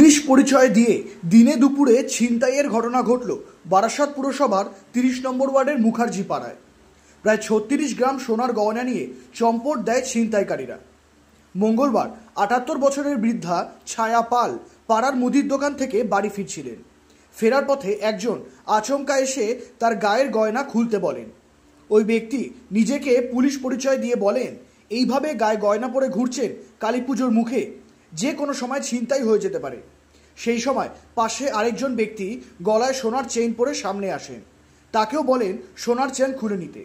Police পরিচয় দিয়ে দিনে দুপুরে ছিনতাইয়ের ঘটনা ঘটল বারাসাত পুরসভার ৩০ নম্বর ওয়ার্ডের মুখার্জি পাড়ায়। প্রায় ৩৬ গ্রাম সোনার গয়না নিয়ে চম্পট দেয় ছিনতাইকারীরা। মঙ্গলবার ৭৮ বছরের বৃদ্ধা ছায়া পাল পাড়ার মুদির দোকান থেকে বাড়ি ফিরছিলেন। ফেরার পথে একজন আচমকা এসে তার গায়ের গয়না খুলতে বলেন। ওই ব্যক্তি নিজেকে পুলিশ পরিচয় দিয়ে বলেন, এইভাবে গায়ে গয়না পরে ঘুরছেন কালী পুজোর মুখে, যে কোনো সময় ছিনতাই হয়ে যেতে পারে। সেই সময় পাশে আরেকজন ব্যক্তি গলায় সোনার চেইন পরে সামনে আসেন, তাকেও বলেন সোনার চেন খুলে নিতে।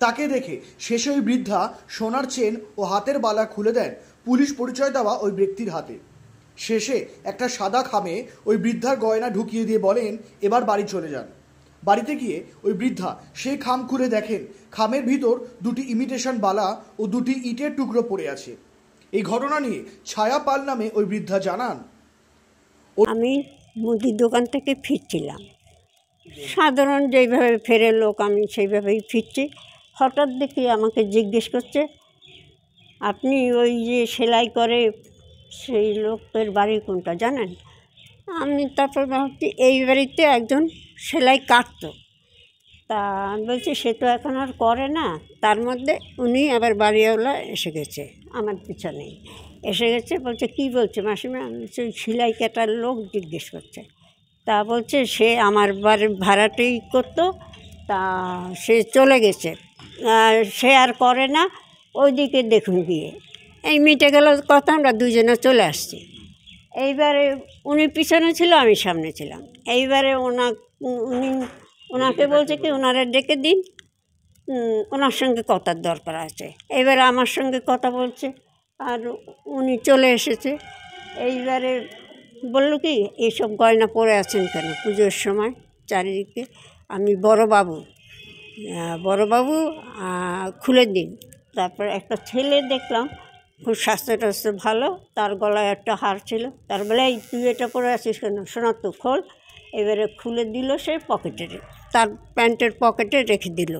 তাকে দেখে শেষে ওই বৃদ্ধা সোনার চেন ও হাতের বালা খুলে দেন পুলিশ পরিচয় দেওয়া ওই ব্যক্তির হাতে। শেষে একটা সাদা খামে ওই বৃদ্ধার গয়না ঢুকিয়ে দিয়ে বলেন, এবার বাড়ি চলে যান। বাড়িতে গিয়ে ওই বৃদ্ধা সেই খাম খুলে দেখেন খামের ভিতর দুটি ইমিটেশন বালা ও দুটি ইটের টুকরো পড়ে আছে। এই ঘটনা নিয়ে ছায়া পাল নামে ওই বৃদ্ধা জানান, আমি মুদির দোকান থেকে ফিরছিলাম, সাধারণ যেইভাবে ফেরে লোক আমি সেইভাবেই ফিরছি। হঠাৎ দেখি আমাকে জিজ্ঞেস করছে, আপনি ওই যে সেলাই করে সেই লোকের বাড়ি কোনটা জানেন? আমি তারপর ভাবছি এই বাড়িতে একজন সেলাই কাটতো। তা আমি বলছি সে তো এখন আর করে না। তার মধ্যে উনি আবার বাড়িওয়ালা এসে গেছে, আমার পিছনেই এসে গেছে। বলছে কি বলছে মাসিমা? আমি বলছি সেলাই কাটার লোক জিজ্ঞেস করছে। তা বলছে সে আমার বাড়ির ভাড়াটাই করতো, তা সে চলে গেছে, সে আর করে না, ওইদিকে দেখুন গিয়ে। এই মিটে গেল কথা, আমরা দুজনে চলে আসছি। এইবারে উনি পিছনে ছিল, আমি সামনে ছিলাম। এইবারে ওনাকে বলছে কি ওনারা ডেকে দিন, ওনার সঙ্গে কথার দরকার আছে। এবারে আমার সঙ্গে কথা বলছে আর উনি চলে এসেছে। এইবারে বললো কি এইসব গয়না পরে আছেন কেন পুজোর সময় চারিদিকে? আমি বড়বাবু খুলে দিন। তারপর একটা ছেলে দেখলাম খুব স্বাস্থ্য টাস্থ্য ভালো, তার গলায় একটা হার ছিল। তার বলে এই তুই এটা পরে আছিস কেন? শোনা তো খোল। এবারে খুলে দিল, সে পকেটে, তার প্যান্টের পকেটে রেখে দিল,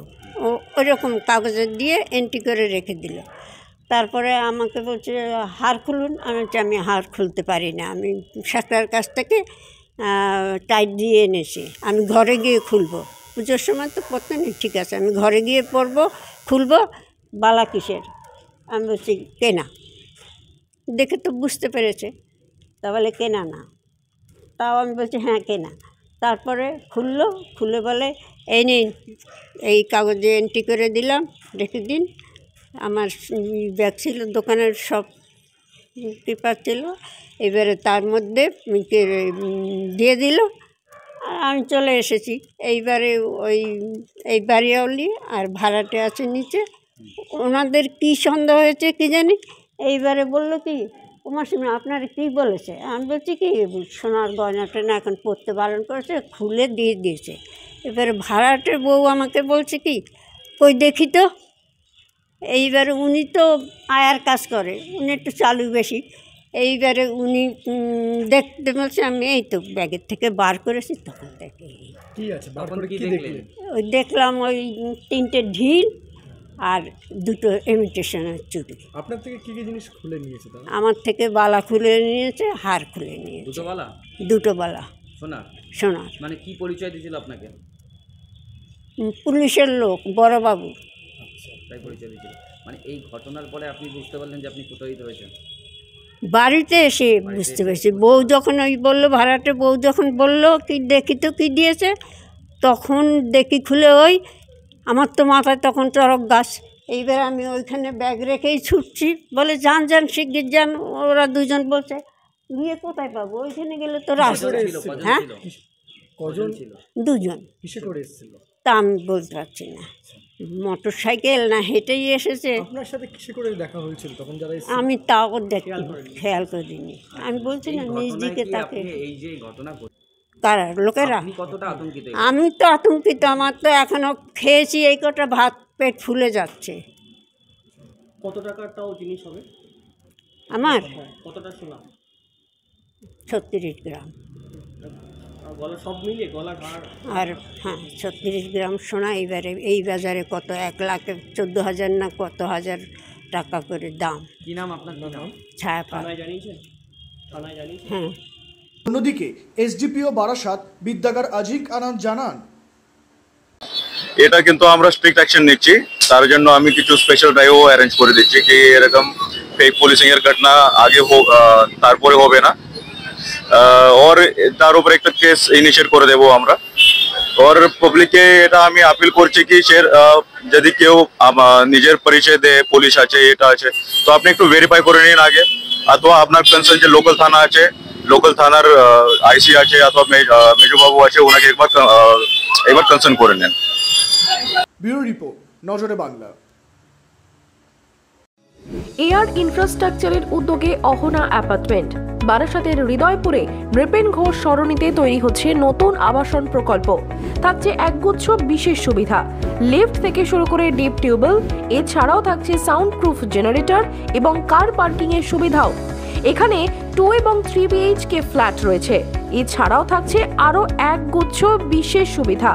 ও ওইরকম কাগজে দিয়ে এন্ট্রি করে রেখে দিল। তারপরে আমাকে বলছে হার খুলুন। আমি বলছি আমি হার খুলতে পারি না, আমি শাকটার কাছ থেকে টাইট দিয়ে এনেছি, আমি ঘরে গিয়ে খুলবো। পুজোর সময় তো পড়তে নেই, ঠিক আছে আমি ঘরে গিয়ে পরবো, খুলবো। বালা কিসের? আমি বলছি কেনা। দেখে তো বুঝতে পেরেছে, তা বলে কেনা না। তাও আমি বলছি হ্যাঁ কেনা। তারপরে খুলে বলে এই নিন, এই কাগজে এন্ট্রি করে দিলাম, রেখে দিন। আমার ব্যাগ ছিল, দোকানের সব পেপার ছিল, এবারে তার মধ্যে দিয়ে দিল আর আমি চলে এসেছি। এইবারে এই বাড়িওয়ালি আর ভাড়াটে আছে নিচে, ওনাদের কী সন্দেহ হয়েছে কী জানি। এইবারে বললো কি ও মাসিমা আপনার কী বলেছে? আমি বলছি কি সোনার গয়নাটা না এখন পরতে বারণ করেছে, খুলে দিয়ে দিয়েছে। এবারে ভাড়াটের বউ আমাকে বলছে কি কই দেখি তো। এইবারে উনি তো আয়ার কাজ করে, উনি একটু চালু বেশি। এইবারে উনি দেখতে বলছে, আমি এই তো ব্যাগের থেকে বার করেছি, তখন দেখি ওই দেখলাম ওই 3টে ঢিল আর 2টো ইমিটেশনের চুড়ি। আপনার থেকে কী কী জিনিস খুলে নিয়েছে? আমার থেকে বালা খুলে নিয়েছে, হার খুলে নিয়েছে। দুটো বালা সোনার। মানে কি পরিচয় দিয়েছিল আপনাকে? পুলিশের লোক, বড়বাবু। তাই পরিচয় দিয়েছিল। মানে এই ঘটনার পরে আপনি বুঝতে পারলেন যে আপনি প্রতারিত হয়েছেন? বাড়িতে এসে বুঝতে পেরেছি। বউ যখন ওই বললো, ভাড়াটে বউ যখন বললো কি দেখি তো কী দিয়েছে, তখন দেখি খুলে ওই আমার তো মাথায় তখন চড়ক গাছ। এইবার আমি ওইখানে ব্যাগ রেখেই ছুটছি, বলে যান শিগগির যান। ওরা দুজন বলছে গিয়ে কোথায় পাবো, ওইখানে গেলে তো রাস্তা। হ্যাঁ দুজন। কিসে করে এসেছিল তা আমি বলতে পারছি না, মোটর সাইকেল না হেঁটেই এসেছে। আপনার সাথে কিসে করে দেখা হয়েছিল তখন? যারা আমি তাও খেয়াল করিনি। আমি বলছি না নিজ দিকে তাকে। এই যে ঘটনা কারা লোকেরা? কতটা আতঙ্কিত? আমি তো আতঙ্কিত, আমার তো এখনো খেয়েছি এই কটা ভাত, পেট ফুলে যাচ্ছে। কত টাকারটাও জিনিস হবে আমার? কতটা সোনা? 36 গ্রাম। গলা সব মিলিয়ে গলা আর হ্যাঁ 36 গ্রাম সোনা। এইবারে এই বাজারে কত 1,14,000 না কত হাজার টাকা করে দাম। কি নাম আপনার? নাম? ছায়া পাল। জানিয়েছেন? থানায় জানিয়েছেন? হ্যাঁ অন্যদিকে এসডিপিও বারাসাত বিদ্যাগার আজিক আনন্দ জানান, এটা কিন্তু আমরা স্ট্রিক্ট অ্যাকশন নিচ্ছি, তার জন্য আমি কিছু স্পেশাল ড্রাইভও অ্যারেঞ্জ করে দিচ্ছি কি এরকম ফেক পুলিশিং এর ঘটনা আগে তারপরে হবে না, और তার উপর একটা কেস ইনিশিয়েট করে দেবো আমরা। और পাবলিককে এটা আমি আপিল করছি কি যদি কেউ নিজের পরিচয় দেয় পুলিশ আছে এটা আছে তো আপনি একটু ভেরিফাই করে নিন আগে, অথবা আপনার কনসার্ন যে লোকাল থানা আছে, লোকাল থানার আইসি আছে অথবা মেজবাবু আছে ওনাকে একবার কনসার্ন করে নেন। ব্যুরো রিপোর্ট, নজরে বাংলা। এয়ার ইনফ্রাস্ট্রাকচারের উদ্যোগে অহনা অ্যাপার্টমেন্ট বারাসাতের হৃদয়পুরে নৃপেন ঘোষ সরণিতে তৈরি হচ্ছে নতুন আবাসন প্রকল্প। থাকছে একগুচ্ছ বিশেষ সুবিধা, লিফট থেকে শুরু করে ডিপ টিউবওয়েল, এছাড়াও থাকছে সাউন্ড প্রুফ জেনারেটর এবং কার পার্কিং এর সুবিধাও। এখানে 2 এবং 3 BHK ফ্ল্যাট রয়েছে, এছাড়াও থাকছে আরও একগুচ্ছ বিশেষ সুবিধা।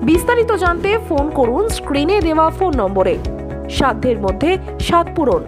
বিস্তারিত জানতে ফোন করুন স্ক্রিনে দেওয়া ফোন নম্বরে। সাধ্যের মধ্যে স্বাদ পূরণ।